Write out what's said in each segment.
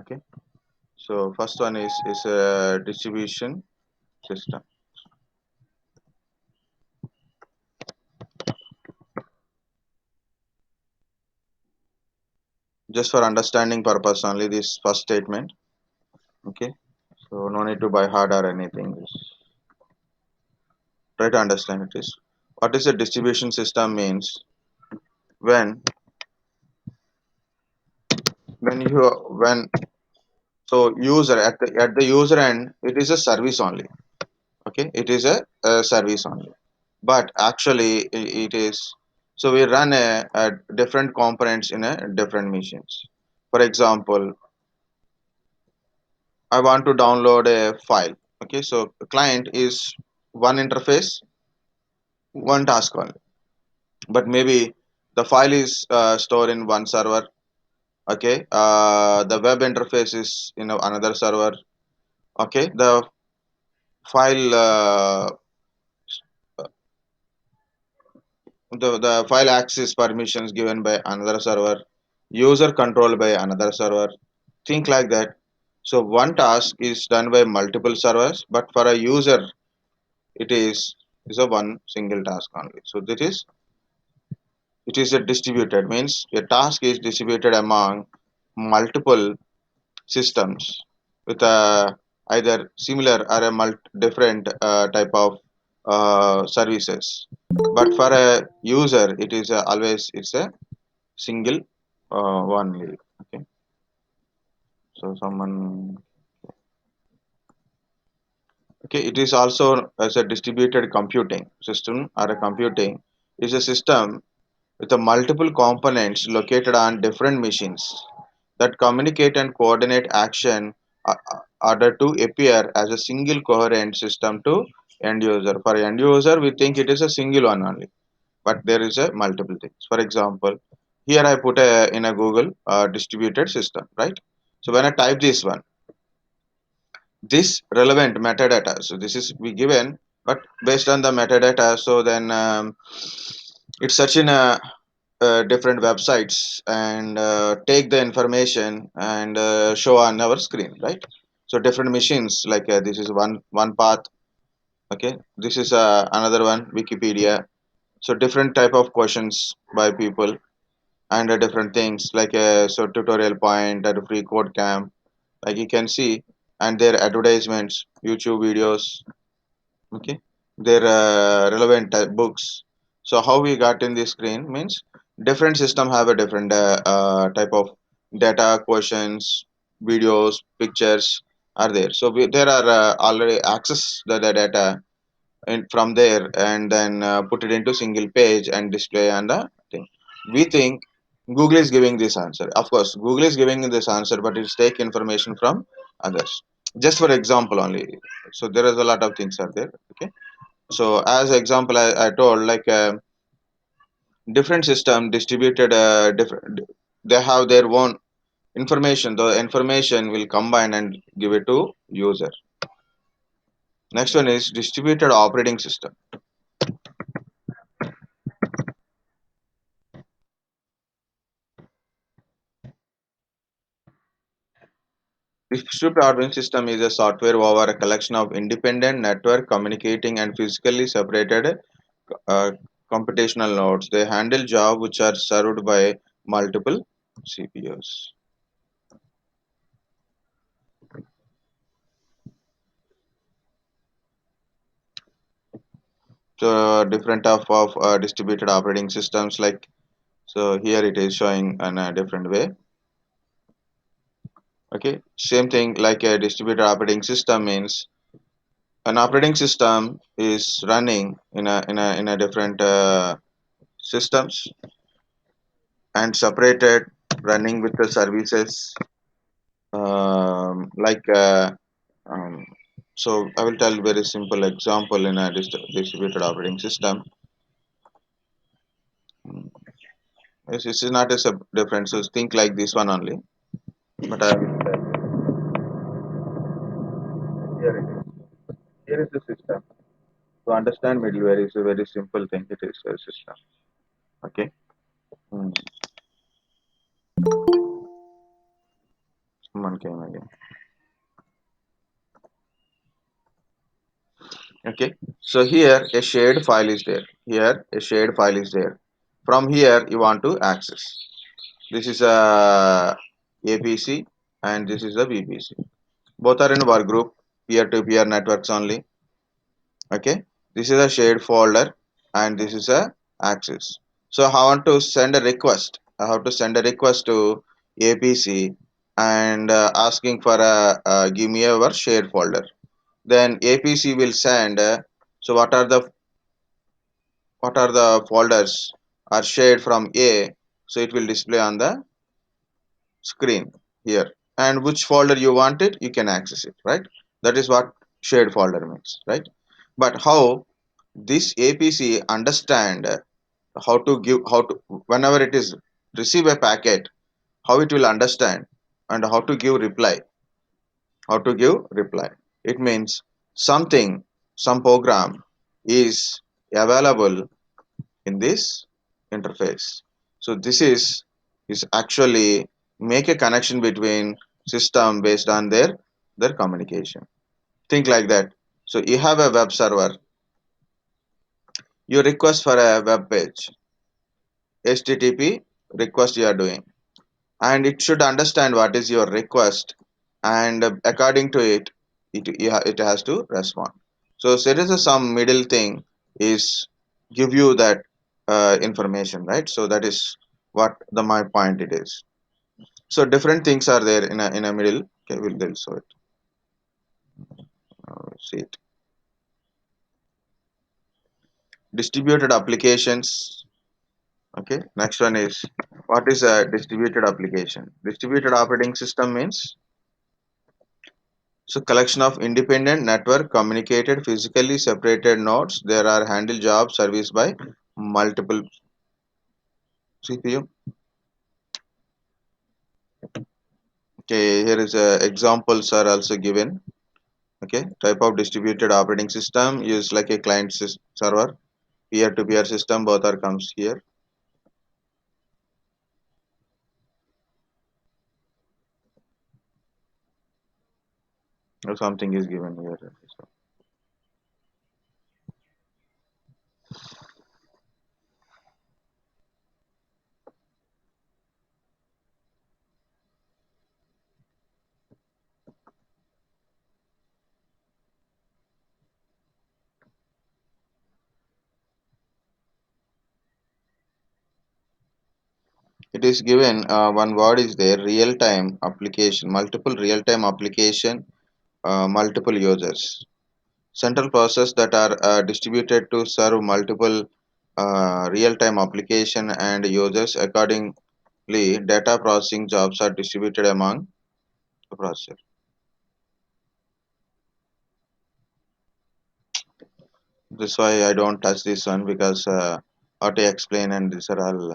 Okay, so first one is a distribution system. Just for understanding purpose only, this first statement. Okay, so no need to buy hard or anything. Just try to understand it is. What is a distribution system means when when so user at the user end it is a service only. Okay, it is a service only, but actually it is, so we run a different components in a different machines. For example, I want to download a file. Okay, so the client is one interface, one task only, but maybe the file is stored in one server. Okay, the web interface is in another server. Okay, file uh, the file access permissions given by another server, user controlled by another server, think like that. So one task is done by multiple servers, but for a user it is a one single task only. So that is, it is a distributed, means a task is distributed among multiple systems with a either similar or a different type of services. But for a user, it is always it's a single one only. Okay, so someone. Okay, it is also as a distributed computing system, or a computing is a system with a multiple components located on different machines that communicate and coordinate action order to appear as a single coherent system to end user. For end user, we think it is a single one only, but there is a multiple things. For example, here I put a in a Google distributed system, right? So when I type this one, this relevant metadata, so this is we given, but based on the metadata, so then it's search in a different websites and take the information and show on our screen, right? So different machines, like this is one path. Okay, this is another one, Wikipedia. So different type of questions by people, and different things like so tutorial point or free code camp, like you can see, and their advertisements, YouTube videos. Okay, their relevant books. So how we got in the screen means different system have a different type of data, questions, videos, pictures are there. So there are already access the data from there, and then put it into single page and display on the thing. We think Google is giving this answer. Of course Google is giving this answer, but it's take information from others, just for example only. So there is a lot of things are there. Okay, so as example, I told like different system distributed different, they have their own information. The information will combine and give it to user. Next one is distributed operating system. Distributed operating system is a software over a collection of independent network communicating and physically separated uh, computational nodes. They handle jobs which are served by multiple CPUs. So different of distributed operating systems, like so here it is showing in a different way. Okay, same thing like a distributed operating system means an operating system is running in a different systems and separated, running with the services, like um, so I will tell very simple example in a distributed operating system. This is not a different, so think like this one only, but I will tell. Here it is. Here is the system. To understand middleware is a very simple thing. It is a system. Okay. Hmm. someone came again. Okay, so here a shared file is there. Here a shared file is there. From here you want to access. This is a APC and this is a VPC. Both are in work group, peer-to-peer networks only. Okay, this is a shared folder and this is a access. So I want to send a request. I have to send a request to APC and asking for a give me our shared folder. Then APC will send. So what are the folders are shared from A? So it will display on the screen here. And which folder you want it, you can access it, right? That is what shared folder means, right? But how this APC understand how to give how to whenever it is receive a packet, how it will understand and how to give reply. It means something, some program is available in this interface. So this is actually make a connection between system based on their communication. Think like that. So you have a web server, you request for a web page, HTTP request you are doing, and it should understand what is your request, and according to it, it has to respond. So there is a some middle thing is give you that information, right? So that is what the my point it is. So different things are there in a middle. Okay, we'll show it. See it. Distributed applications. Okay, next one is what is a distributed application? Distributed operating system means so collection of independent network communicated physically separated nodes. There are handle jobs serviced by multiple CPU. Okay, here is examples are also given. Okay, type of distributed operating system is like a client server, peer-to-peer system. Both are comes here. Or something is given here. So it is given one word is there real-time application, multiple real-time application, multiple users. Central process that are distributed to serve multiple real-time application and users accordingly. Data processing jobs are distributed among the processor. This why I don't touch this one because how to explain and these are all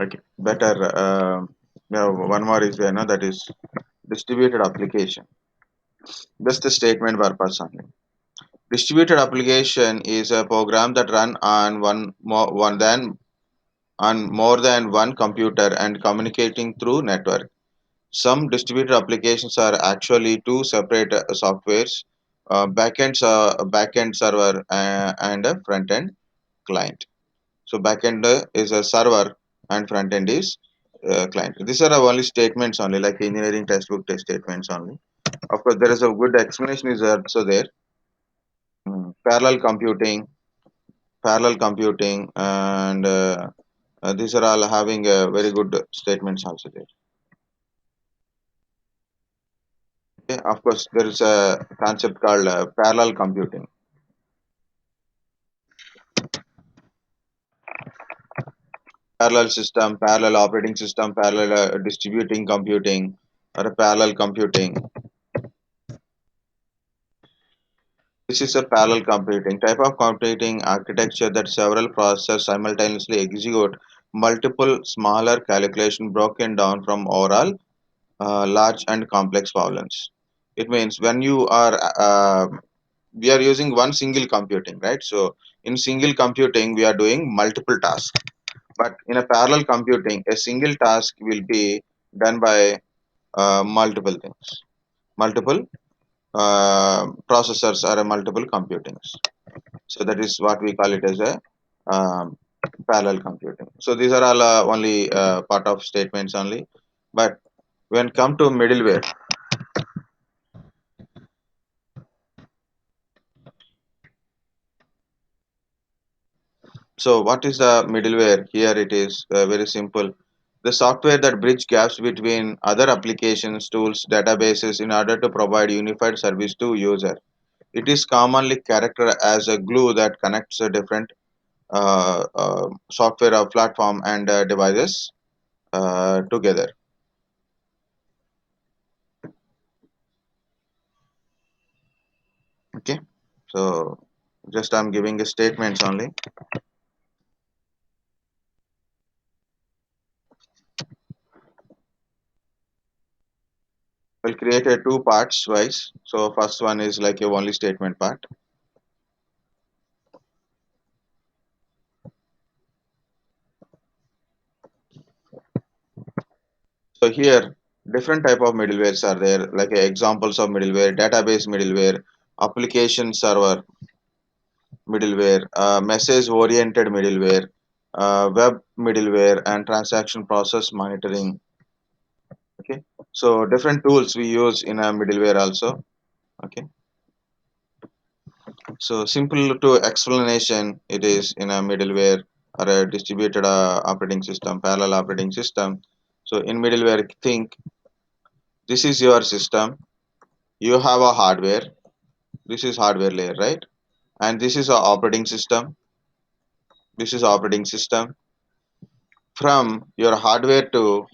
okay. Better. Yeah, one more is there, no, that is distributed application. That's the statement purpose only. Distributed application is a program that run on more than one computer and communicating through network. Some distributed applications are actually two separate softwares, backend server and a front end client. So backend is a server and front end is client. These are only statements only, like engineering textbook test statements only. Of course, there is a good explanation is also there. Parallel computing, and these are all having very good statements also there. Okay? Of course, there is a concept called parallel computing. Parallel system, parallel operating system, parallel distributing computing, or a parallel computing. This is a parallel computing type of computing architecture that several processors simultaneously execute multiple smaller calculation broken down from overall large and complex problems. It means when you are we are using one single computing, right? So in single computing we are doing multiple tasks, but in a parallel computing a single task will be done by multiple things, multiple processors or a multiple computings. So that is what we call it as a um, parallel computing. So these are all only part of statements only. But when come to middleware, so what is the middleware? Here it is very simple. The software that bridge gaps between other applications, tools, databases in order to provide unified service to user. It is commonly characterized as a glue that connects a different software or platform and devices together. Okay, so just I'm giving a statements only. We'll create a two parts wise. So first one is like a only statement part. So here different type of middlewares are there, like examples of middleware: database middleware, application server middleware, message oriented middleware, web middleware, and transaction process monitoring. Okay, so different tools we use in a middleware also. Okay, so simple to explanation, it is in a middleware or a distributed operating system, parallel operating system. So in middleware, think this is your system. You have a hardware. This is hardware layer, right? And this is a operating system. This is operating system. From your hardware to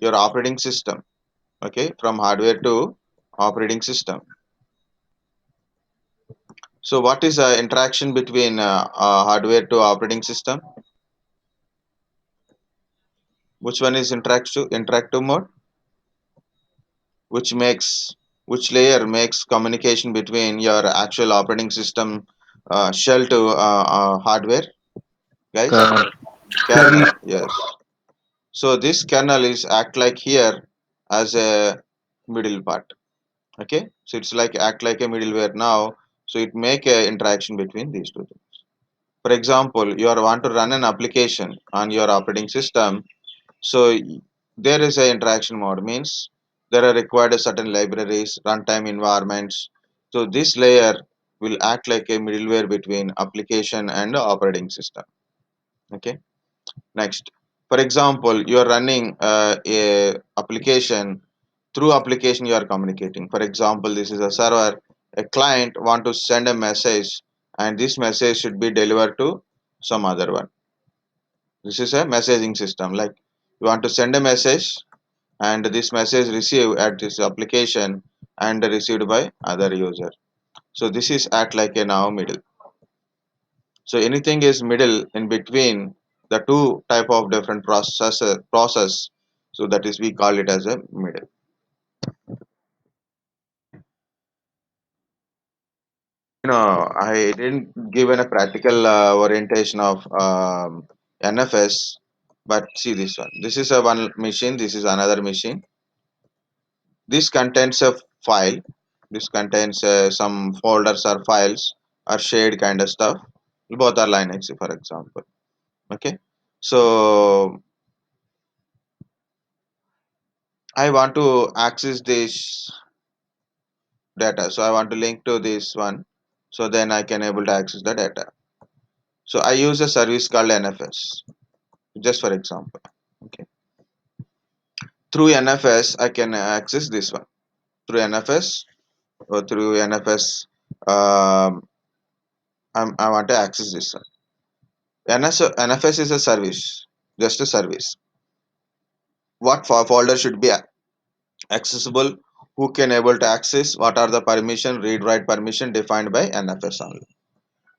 your operating system. Okay, from hardware to operating system. So what is the interaction between hardware to operating system? Which one is interactive mode? Which makes, which layer makes communication between your actual operating system shell to hardware, guys? Kernel. Kernel, yes. So this kernel is act like here as a middle part. Okay, so it's like act like a middleware now. So it make a interaction between these two things. For example, you are want to run an application on your operating system. So there is a interaction mode, means there are required a certain libraries, runtime environments. So this layer will act like a middleware between application and operating system. Okay. Next, for example, you are running a application. Through application you are communicating. For example, this is a server. A client want to send a message, and this message should be delivered to some other one. This is a messaging system. Like you want to send a message, and this message received at this application and received by other user. So this is act like a now middle. So anything is middle in between the two type of different process. So that is we call it as a middle. I didn't give a practical orientation of NFS, but see this one. This is a one machine. This is another machine. This contains a file. This contains some folders or files or shared kind of stuff. Both are Linux, for example. Okay. So I want to access this data. So I want to link to this one. So then I can able to access the data. So I use a service called NFS. Just for example. Okay. Through NFS, I can access this one. Through NFS or through NFS, I want to access this one. NFS is a service, just a service. What folder should be accessible? Who can able to access? What are the permission, read write permission defined by NFS only.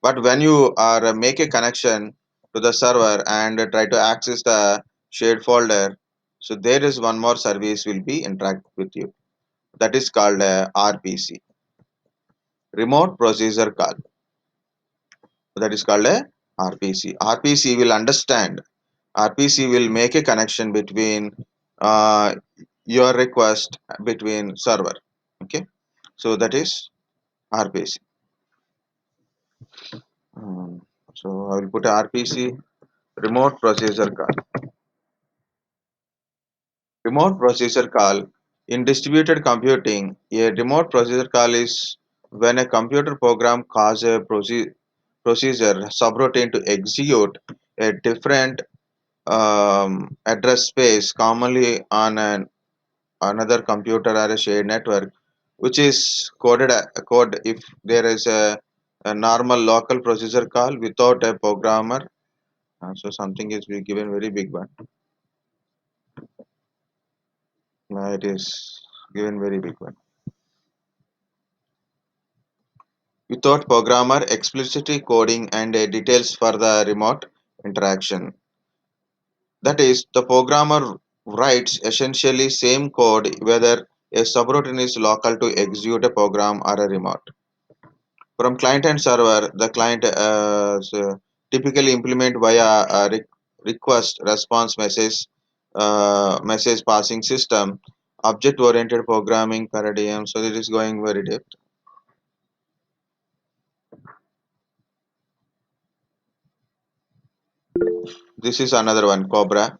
But when you are make a connection to the server and try to access the shared folder, so there is one more service will be interact with you. That is called RPC. remote procedure call, that is called a RPC. RPC will understand. RPC will make a connection between your request between server. Okay, so that is RPC. Um, so I will put RPC, remote procedure call. Remote procedure call. In distributed computing, a remote procedure call is when a computer program calls a procedure subroutine to execute a different address space commonly on another computer or a shared network, which is coded code if there is a normal local procedure call without a programmer. So something is given very big one. It is given very big one. Without programmer explicitly coding and details for the remote interaction. That is, the programmer writes essentially same code whether a subroutine is local to execute a program or a remote. From client and server, the client typically implement via a request response message passing system, object oriented programming paradigm. So it is going very deep. This is another one, Cobra.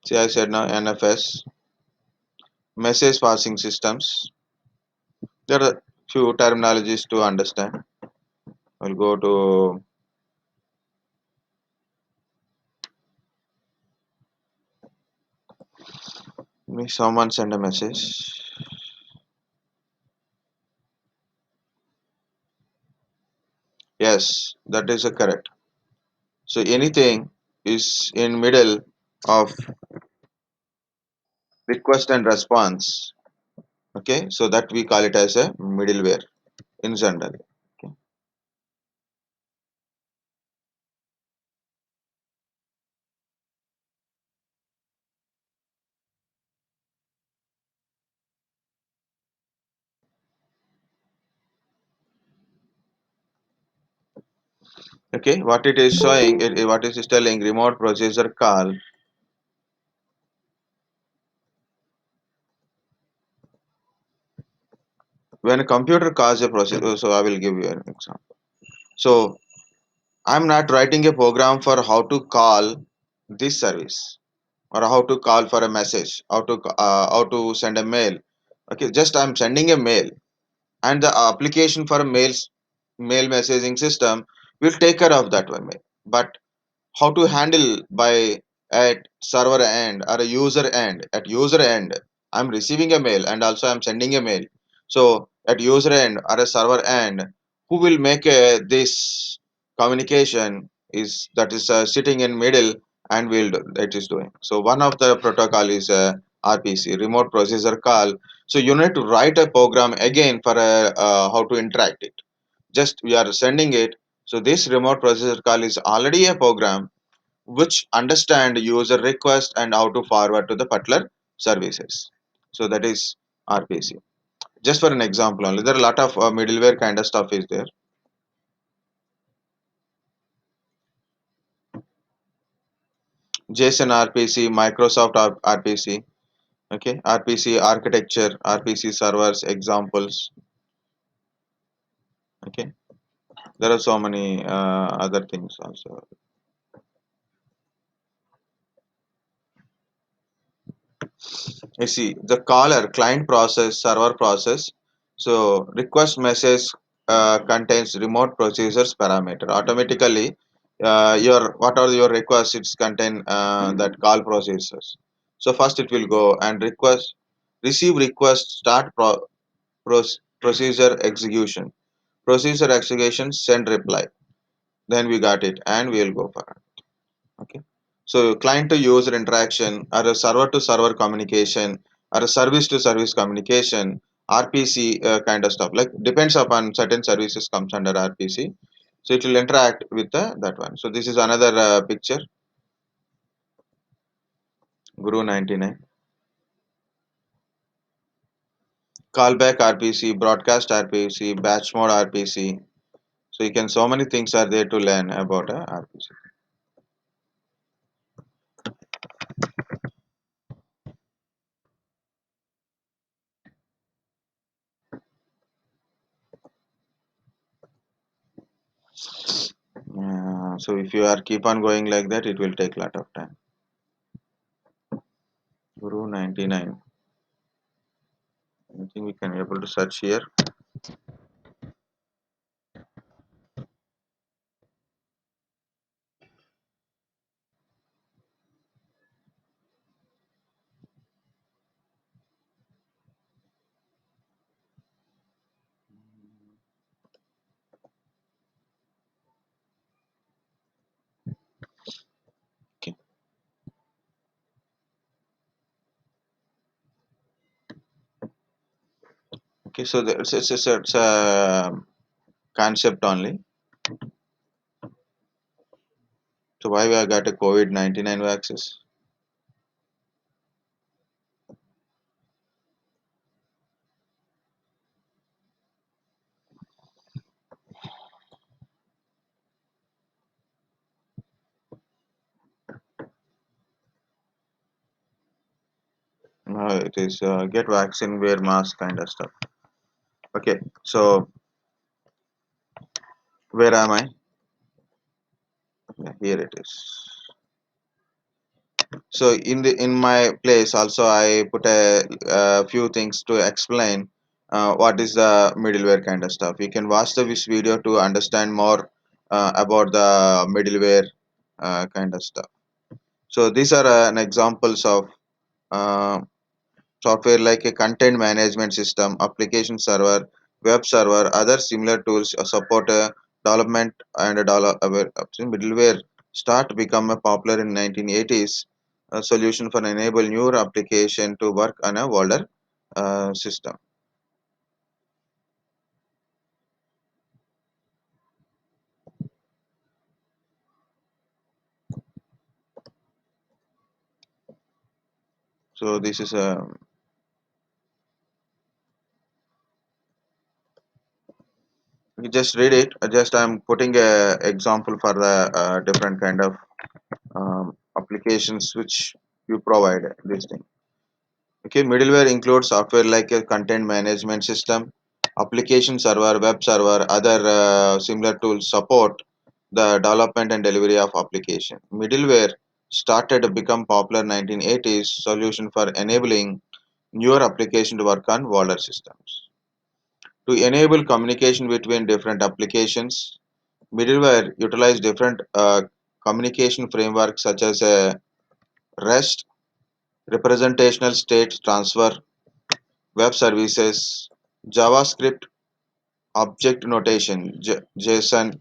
See, I said now NFS, message passing systems. There are few terminologies to understand. I'll go to me. Someone send a message. Yes, that is a correct. So anything is in middle of request and response. Okay, so that we call it as a middleware in general. Okay. Okay, what it is showing, what it is telling, remote procedure call. When a computer calls a procedure, so I will give you an example. So I'm not writing a program for how to call this service or how to call for a message, how to send a mail. Okay, just I'm sending a mail, and the application for a mail messaging system will take care of that one mail. But how to handle by at server end or a user end, at user end I'm receiving a mail and also I'm sending a mail. So at user end or a server end, who will make this communication is that is sitting in middle and will that is doing. So one of the protocol is RPC, remote procedure call. So you need to write a program again for how to interact it. Just we are sending it. So this remote procedure call is already a program which understand user request and how to forward to the particular services. So that is RPC. Just for an example only, there are a lot of middleware kind of stuff is there. JSON RPC, Microsoft RPC, okay, RPC architecture, RPC servers examples, okay. There are so many other things also. You see the caller client process, server process. So request message contains remote procedures parameter. Automatically, your what are your requests? It's contain that call procedures. So first it will go and request, receive request, start procedure execution. Procedure execution, send reply. Then we got it, and we will go for it. Okay. So client to user interaction or a server to server communication or a service to service communication, RPC kind of stuff, like depends upon certain services comes under RPC. So it will interact with that one. So this is another picture, Guru 99. callback RPC, broadcast RPC, batch mode RPC. So you can so many things are there to learn about RPC. So if you are keep on going like that, it will take a lot of time. Guru 99. I think we can able to search here. Okay. Okay. So it's a concept only. So why we have got a COVID-19 vaccine? No, it is get vaccine, wear mask kind of stuff. Okay. So where am I? Yeah, here it is. So in my place also I put a few things to explain what is the middleware kind of stuff. You can watch this video to understand more about the middleware kind of stuff. So these are an examples of uh, software like a content management system, application server, web server, other similar tools support development and middleware start to become a popular in 1980s. A solution for enable newer application to work on a older system. So this is a you just read it. Just I'm putting a example for the different kind of applications which you provide this thing. Okay, middleware includes software like a content management system, application server, web server, other similar tools support the development and delivery of application. Middleware started to become popular 1980s solution for enabling newer application to work on older systems. To enable communication between different applications, middleware utilize different communication frameworks such as REST, representational state transfer, web services, JavaScript, object notation, JSON,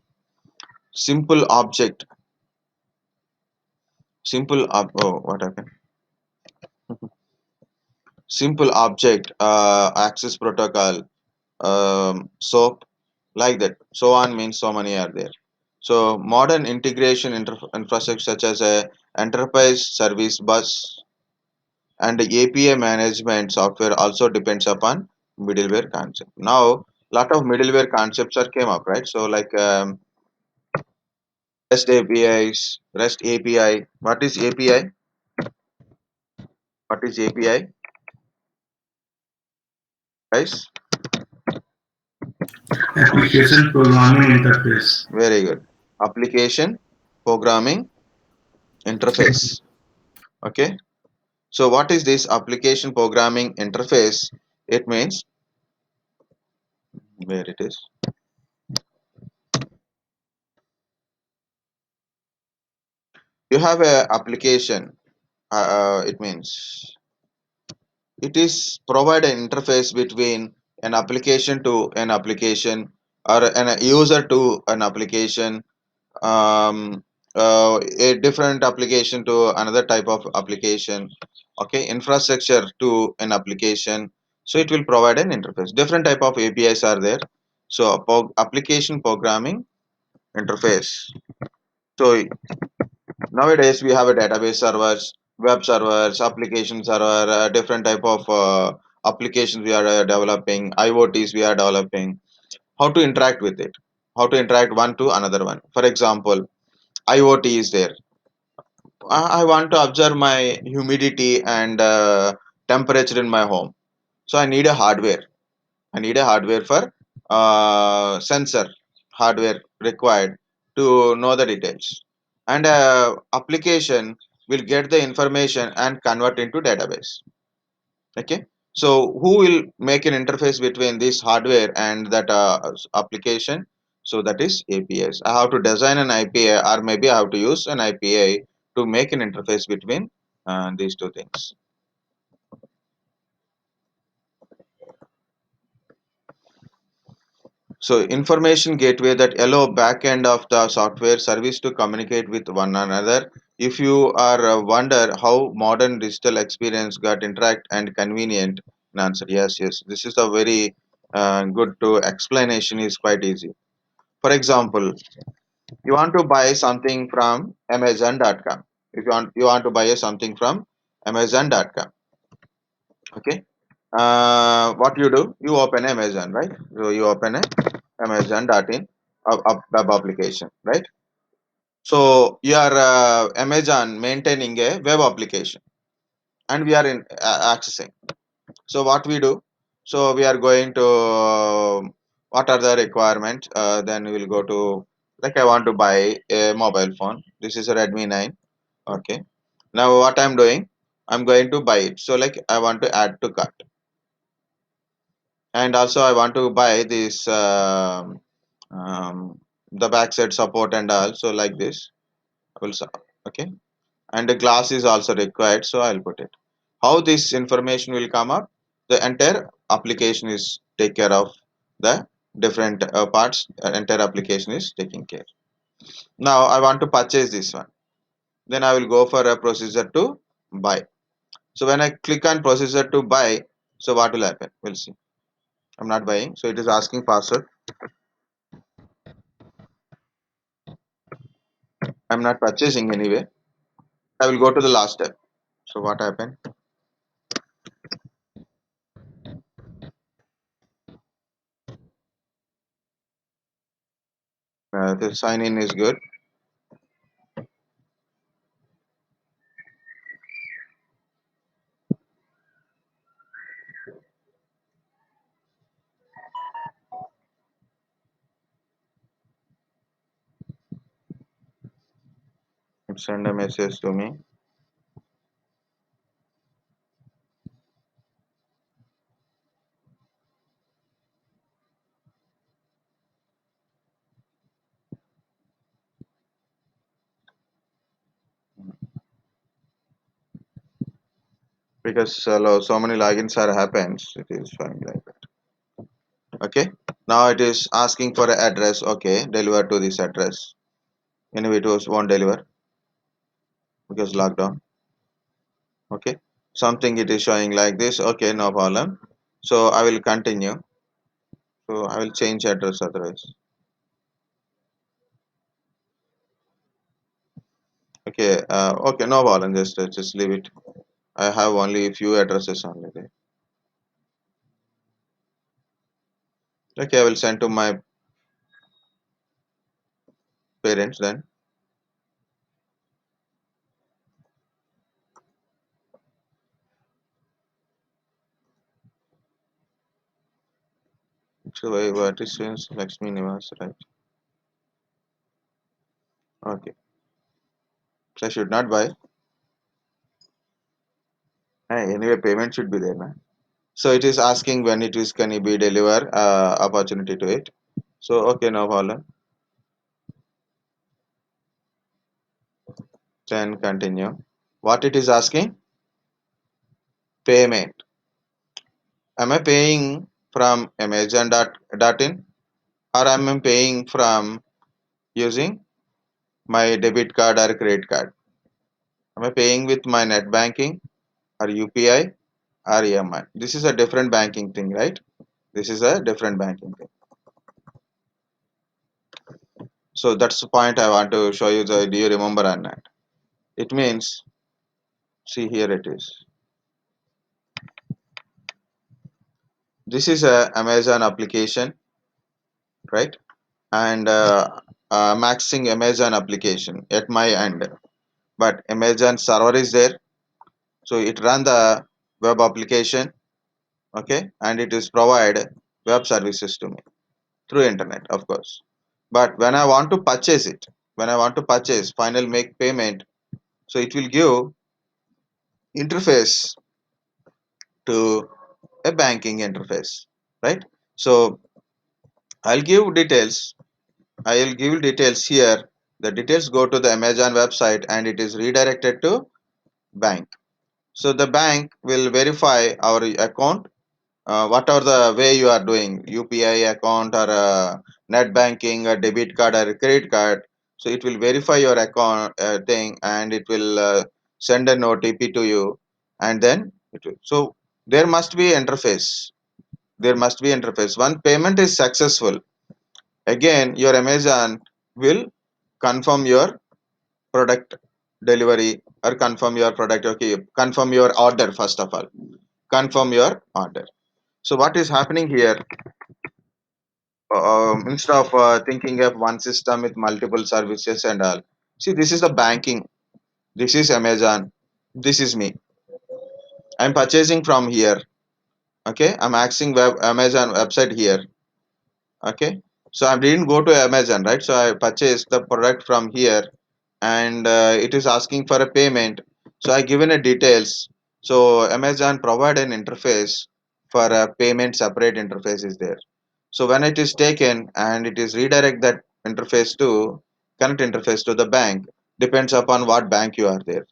simple object, oh, what happened? Simple object, access protocol, SOAP, like that. So on means so many are there. So modern integration infrastructure such as a enterprise service bus and API management software also depends upon middleware concept. Now, lot of middleware concepts are came up, right? So like REST APIs, REST API. What is API? What is API? Guys, Application Programming Interface. very good. Application programming interface. Okay. So what is this application programming interface? It means where it is. You have a application. It means it is provide an interface between an application to an application or a user to an application, a different application to another type of application, okay, infrastructure to an application. So it will provide an interface. Different type of APIs are there. So application programming interface. So nowadays we have a database servers, web servers, application server, different type of applications we are developing, IoTs we are developing, how to interact with it, how to interact one to another one. For example, IoT is there. I want to observe my humidity and temperature in my home. So I need a hardware. I need a hardware for sensor hardware required to know the details. And application will get the information and convert into database. Okay. So who will make an interface between this hardware and that application? So that is APIs. I have to design an API, or maybe I have to use an API to make an interface between these two things. So information gateway that allow backend of the software service to communicate with one another. If you are wonder how modern digital experience got interact and convenient, an answer yes, yes. This is a very good to explanation is quite easy. For example, you want to buy something from Amazon.com. If you want to buy something from Amazon.com, okay. What you do? You open Amazon, right? So you open a Amazon.in web application, right? So you are Amazon maintaining a web application, and we are in accessing. So what we do? So we are going to what are the requirements? Then we will go to, like, I want to buy a mobile phone. This is a Redmi 9. Okay. Now what I'm doing? I'm going to buy it. So like I want to add to cart, and also I want to buy this the backside support and also like this. Also, okay, and the glass is also required, so I'll put it. How this information will come up? The entire application is take care of the different parts. Entire application is taking care. Now I want to purchase this one. Then I will go for a procedure to buy. So when I click on procedure to buy, so what will happen? We'll see. I'm not buying, so it is asking password. I'm not purchasing anyway. I will go to the last step. So what happened? The sign in is good. Send a message to me. Because so many logins are happens, it is showing like that. Okay, now it is asking for an address. Okay, deliver to this address. Anyway, it was won't deliver because lockdown. Okay, something it is showing like this. Okay, no problem. So I will continue. So I will change address otherwise. Okay, okay, no problem. Just leave it. I have only a few addresses only there. Okay, I will send to my parents then. So what is since Lakshmi Nivas, right? Okay, so I should not buy. Anyway, payment should be there, na? So it is asking when it is can it be deliver opportunity to it. So okay, no problem. Then continue. What it is asking? Payment. Am I paying from Amazon.in, or am I paying from using my debit card or credit card? Am I paying with my net banking or UPI or EMI? This is a different banking thing, right? This is a different banking thing. So that's the point I want to show you. Do you remember on that? It means, see here it is. This is a Amazon application, right? And I'm accessing Amazon application at my end, but Amazon server is there, so it run the web application, okay, and it is provide web services to me through internet, of course. But when I want to purchase it, when I want to purchase, final make payment, so it will give interface to a banking interface, right? So I'll give details. I'll give details here. The details go to the Amazon website and it is redirected to bank. So the bank will verify our account, whatever the way you are doing, UPI account or net banking, a debit card or a credit card. So it will verify your account thing and it will send an OTP to you, and then it will. So there must be interface. There must be interface. One payment is successful. Again, your Amazon will confirm your product delivery or confirm your product. Okay, confirm your order first of all. Confirm your order. So what is happening here? Instead of thinking of one system with multiple services and all, see, this is the banking, this is Amazon, this is me. I'm purchasing from here, okay, I'm accessing Amazon website here, okay. So I didn't go to Amazon, right? So I purchased the product from here, and it is asking for a payment, so I given a details. So Amazon provide an interface for a payment, separate interface is there. So when it is taken and it is redirect that interface to connect interface to the bank, depends upon what bank you are there,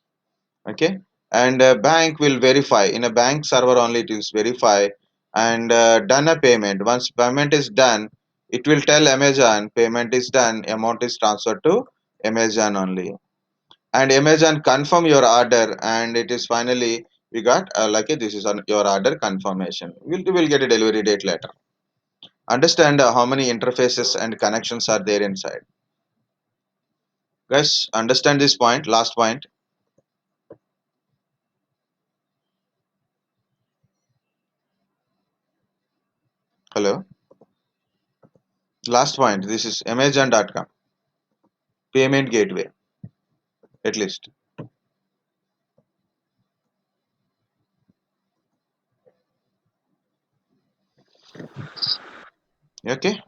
okay. And bank will verify in a bank server only, it is verify and done a payment. Once payment is done, it will tell Amazon payment is done, amount is transferred to Amazon only, and Amazon confirm your order, and it is finally we got this is on your order confirmation. We'll get a delivery date later. Understand how many interfaces and connections are there inside, guys. Understand this point, last point. Hello. Last point, this is Amazon.com payment gateway, at least, okay.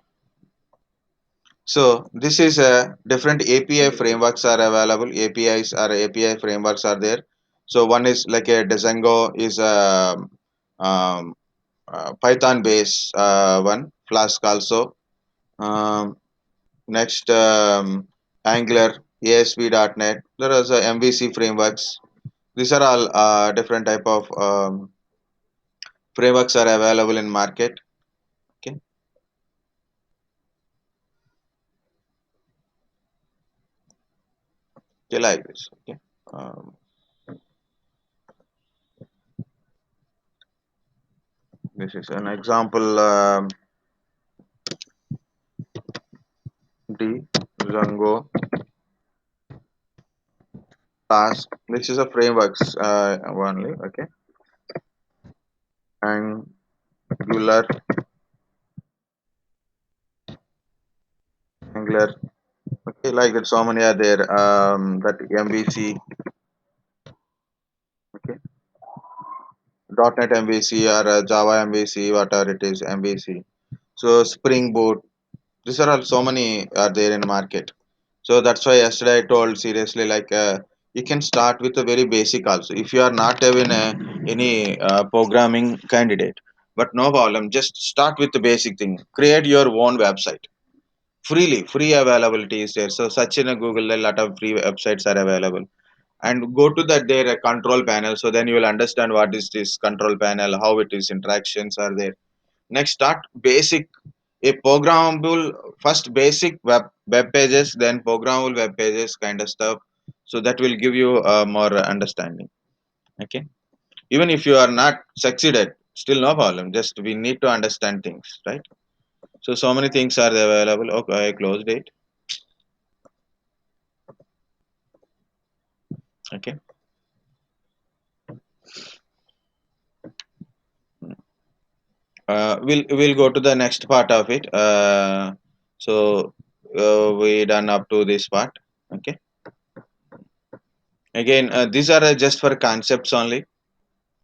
So this is a different API frameworks are available. APIs or API frameworks are there. So one is like a Django is a um, Python based one. Flask also. Um, Next, Angular, ASP.NET. There is a MVC frameworks. These are all different type of frameworks are available in market. Okay, okay, like this. Okay, um, this is an example. D, Django, Flask. This is a frameworks only. Okay, Angular, Angular. Okay, like that. So many are there. That MVC. Okay, .NET MVC or Java MVC, whatever it is, MVC. So Spring Boot. These are all so many are there in the market. So that's why yesterday I told seriously like you can start with a very basic also. If you are not having any programming candidate, but no problem. Just start with the basic thing. Create your own website freely. Free availability is there. So search in a Google, a lot of free websites are available, and go to that their control panel. So then you will understand what is this control panel, how it is interactions are there. Next, start basic a programmable, first basic web pages, then programmable web pages kind of stuff. So that will give you more understanding. Okay, even if you are not succeeded, still no problem. Just we need to understand things, right? So many things are available. Okay, I closed it. Okay, We'll go to the next part of it. So we done up to this part. Okay. Again, these are just for concepts only,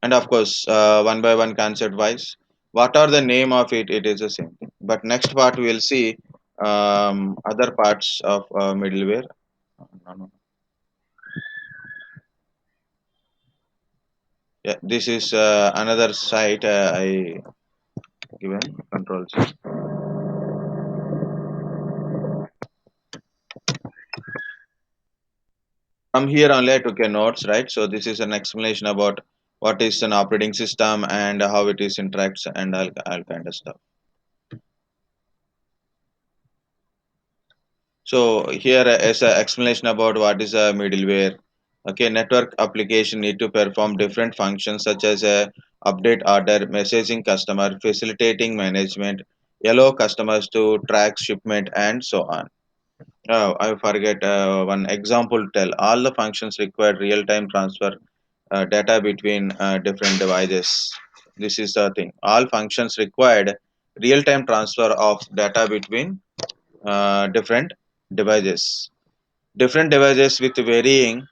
and of course, one by one concept wise. What are the name of it? It is the same thing. But next part we'll see other parts of middleware. No, no. Yeah, this is another site I given control C. From here only I took a notes, right? So this is an explanation about what is an operating system and how it is interacts and all kind of stuff. So here is an explanation about what is a middleware. Okay, network application need to perform different functions such as update order, messaging customer, facilitating management, allow customers to track shipment and so on. Oh, I forget one example tell. All the functions require real-time transfer data between different devices. This is the thing. All functions required real-time transfer of data between different devices. Different devices with varying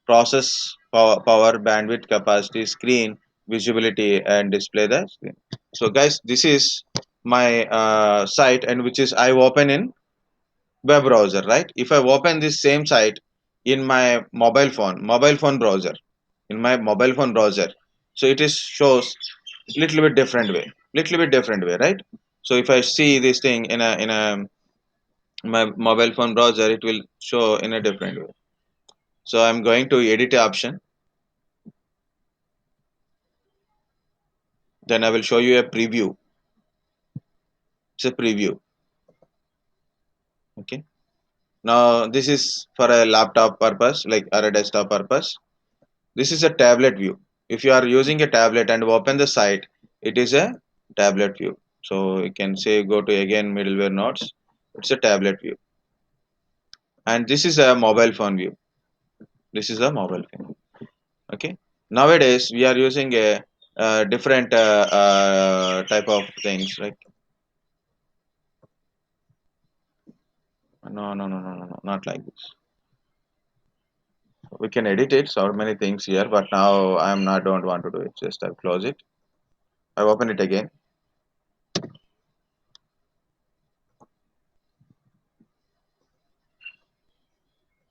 process power, bandwidth, capacity, screen, visibility, and display the screen. So, guys, this is my site, and which is I open in web browser, right? If I open this same site in my mobile phone browser, in my mobile phone browser, so it is shows little bit different way, right? So if I see this thing in a my mobile phone browser, it will show in a different way. So I'm going to edit option, then I will show you a preview. It's a preview. Okay. Now this is for a laptop purpose, like or a desktop purpose. This is a tablet view. If you are using a tablet and open the site, it is a tablet view. So you can say go to again middleware nodes. It's a tablet view, and this is a mobile phone view. This is a mobile phone. Okay. Nowadays we are using a, different type of things. Like no, not like this. We can edit it. So many things here, but now I am not don't want to do it. Just I close it. I open it again.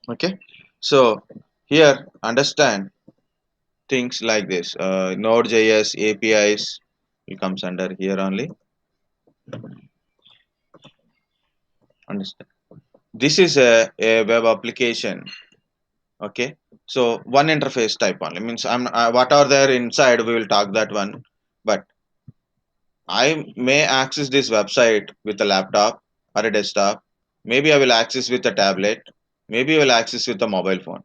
Okay. So here understand things like this. Node.js APIs will comes under here only. Understand. This is a web application. Okay. So one interface type only means I'm what are there inside. We will talk that one. But I may access this website with a laptop or a desktop. Maybe I will access with a tablet. Maybe I will access with a mobile phone.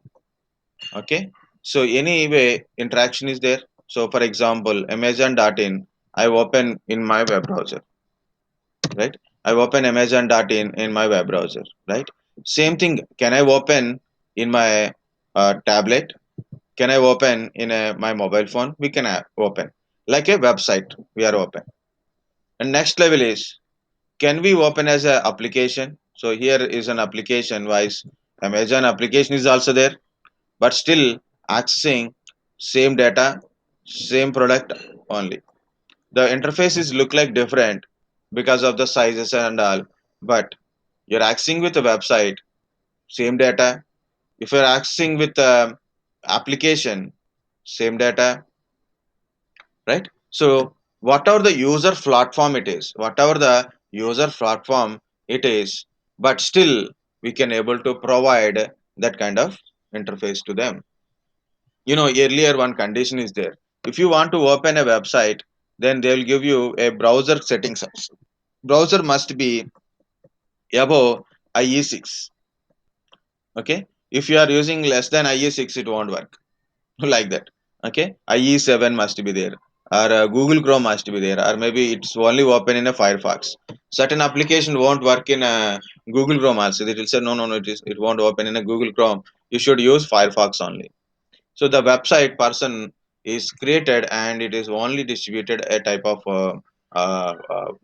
Okay. So anyway, interaction is there. So for example, Amazon.in, I open in my web browser, right? I open Amazon.in in my web browser, right? Same thing. Can I open in my tablet? Can I open in my mobile phone? We can open like a website. We are open. And next level is, can we open as a application? So here is an application wise. Amazon application is also there, but still accessing same data, same product only. The interfaces look like different because of the sizes and all, but you're accessing with a website, same data. If you're accessing with a application, same data, right? So whatever the user platform it is, whatever the user platform it is, but still we can able to provide that kind of interface to them. Earlier one condition is there. If you want to open a website, then they will give you a browser settings also. Browser must be above IE6. Okay. If you are using less than IE6, it won't work. Like that. Okay. IE7 must be there, or Google Chrome must be there, or maybe it's only open in a Firefox. Certain application won't work in a Google Chrome also. It will say no, it won't open in a Google Chrome. You should use Firefox only. So the website person is created and it is only distributed a type of browser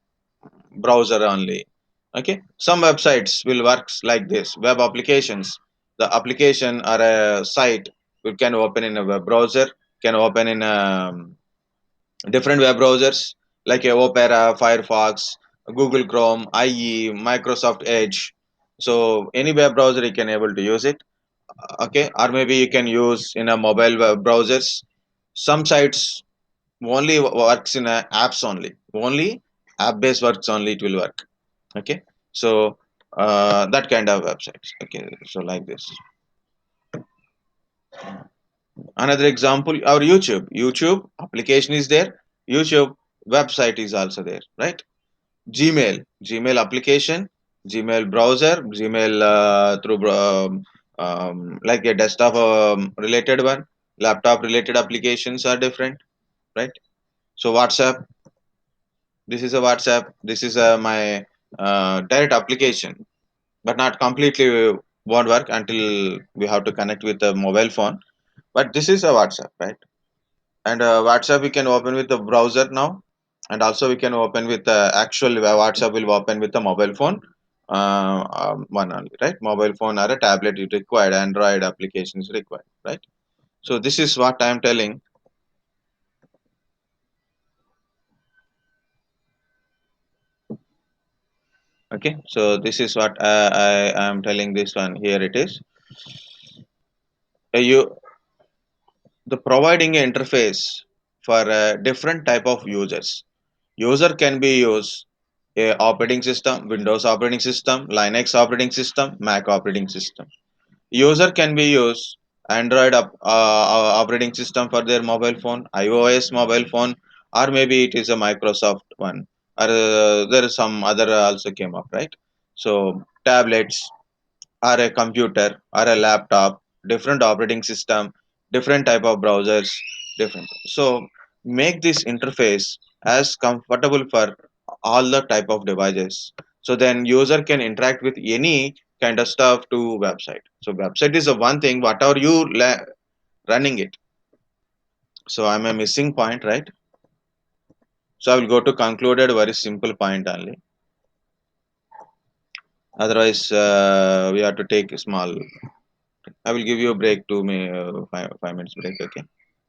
only. Okay, some websites will works like this. Web applications, the application or a site you can open in a web browser, can open in different web browsers like Opera, Firefox, Google Chrome, IE, Microsoft Edge. So any web browser you can able to use it. Okay, or maybe you can use in a mobile web browsers. Some sites only works in apps only. Only app based works only it will work. Okay, so that kind of websites. Okay, so like this. Another example, our YouTube application is there. YouTube website is also there, right? Gmail application, Gmail browser, Gmail through like a desktop related one, laptop related applications are different, right? So WhatsApp, this is a WhatsApp, this is my direct application, but not completely won't work until we have to connect with a mobile phone. But this is a WhatsApp, right? And WhatsApp we can open with the browser now, and also we can open with actual WhatsApp will open with a mobile phone, one only, right? Mobile phone or a tablet is required, Android application is required, right? So this is what I am telling. Okay, so this is what I am telling. This one here it is. You the providing an interface for a different type of users. User can be used a operating system, Windows operating system, Linux operating system, Mac operating system. User can be used Android operating system for their mobile phone, iOS mobile phone, or maybe it is a Microsoft one, or there is some other also came up, right? So tablets, or a computer, or a laptop, different operating system, different type of browsers, different. So make this interface as comfortable for all the type of devices. So then user can interact with any kind of stuff to website. So website is the one thing, whatever you running it. So I'm a missing point, right? So I will go to concluded very simple point only. Otherwise, we have to take a small. I will give you a break, 5 minutes break, okay?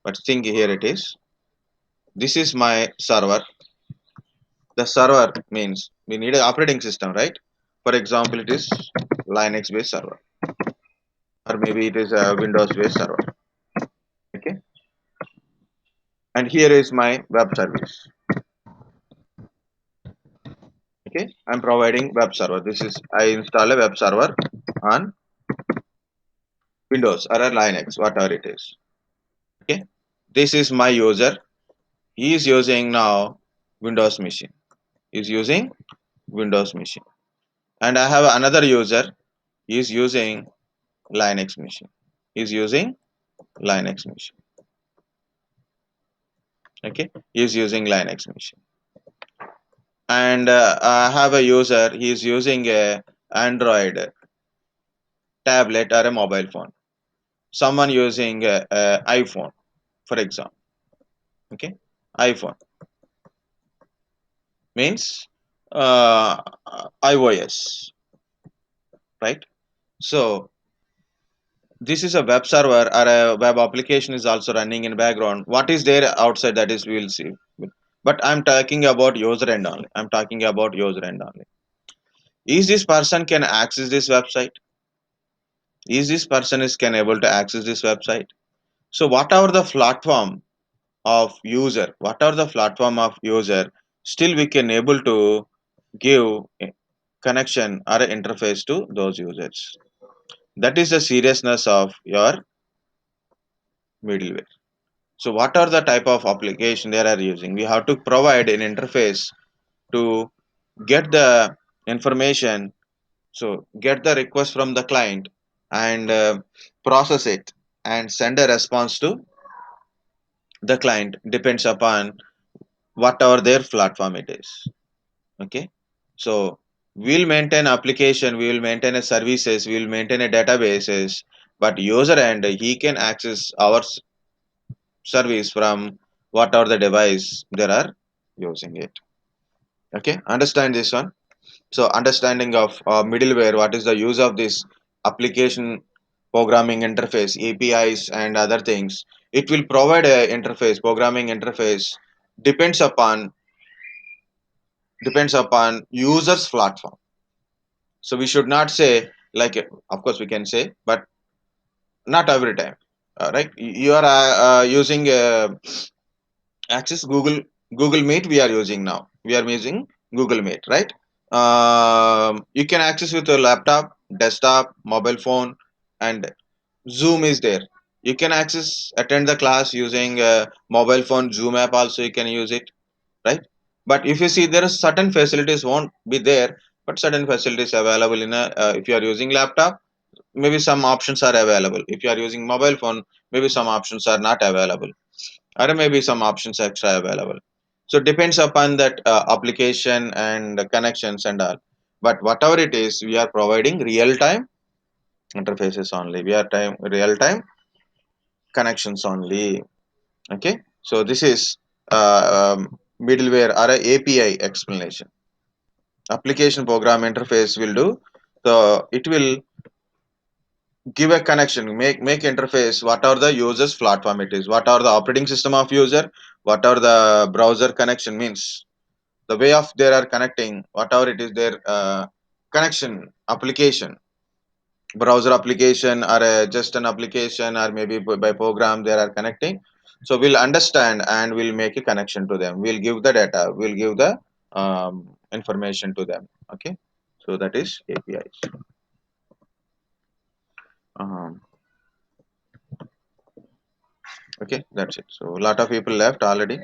But think here it is. This is my server. The server means we need an operating system, right? For example, it is Linux based server, or maybe it is a Windows based server, okay? And here is my web service, okay? I'm providing web server. This is I install a web server on Windows or a Linux, whatever it is, okay? This is my user. He is using now Windows machine. Is using Windows machine. And I have another user. He is using Linux machine. He is using Linux machine. Okay, he is using Linux machine. And I have a user. He is using a Android tablet or a mobile phone. Someone using a iPhone, for example. Okay, iPhone means uh, iOS, right? So this is a web server or a web application is also running in background. What is there outside, that is we will see. But I'm talking about user end only. I'm talking about user end only. Is this person can access this website? Is this person is can able to access this website? So whatever the platform of user, whatever the platform of user, still we can able to give a connection or a interface to those users. That is the seriousness of your middleware. So what are the type of application they are using? We have to provide an interface to get the information. So get the request from the client and process it and send a response to the client, depends upon whatever their platform it is. Okay. So we'll maintain application, we will maintain a services, we will maintain a databases, but user end he can access our service from whatever the device they are using it. Okay, understand this one. So understanding of middleware, what is the use of this application programming interface, APIs and other things. It will provide a interface, programming interface depends upon users platform. So we should not say like, of course we can say, but not every time. Right? You are using Access Google Meet. We are using now. We are using Google Meet, right? You can access with a laptop, desktop, mobile phone, and Zoom is there. You can access attend the class using mobile phone. Zoom app also you can use it, right? But if you see there are certain facilities won't be there, but certain facilities available in a if you are using laptop, maybe some options are available. If you are using mobile phone, maybe some options are not available, or maybe some options extra available. So depends upon that application and connections and all. But whatever it is, we are providing real time interfaces only. We are time real time connections only. Okay, so this is middleware or a API explanation. Application program interface will do. So it will give a connection, make interface. What are the users platform it is? What are the operating system of user? What are the browser connection means? The way of they are connecting, whatever it is their connection application, browser application or just an application or maybe by program they are connecting. So we'll understand and we'll make a connection to them. We'll give the data. We'll give the information to them. Okay. So that is APIs. Um, okay, that's it. So a lot of people left already.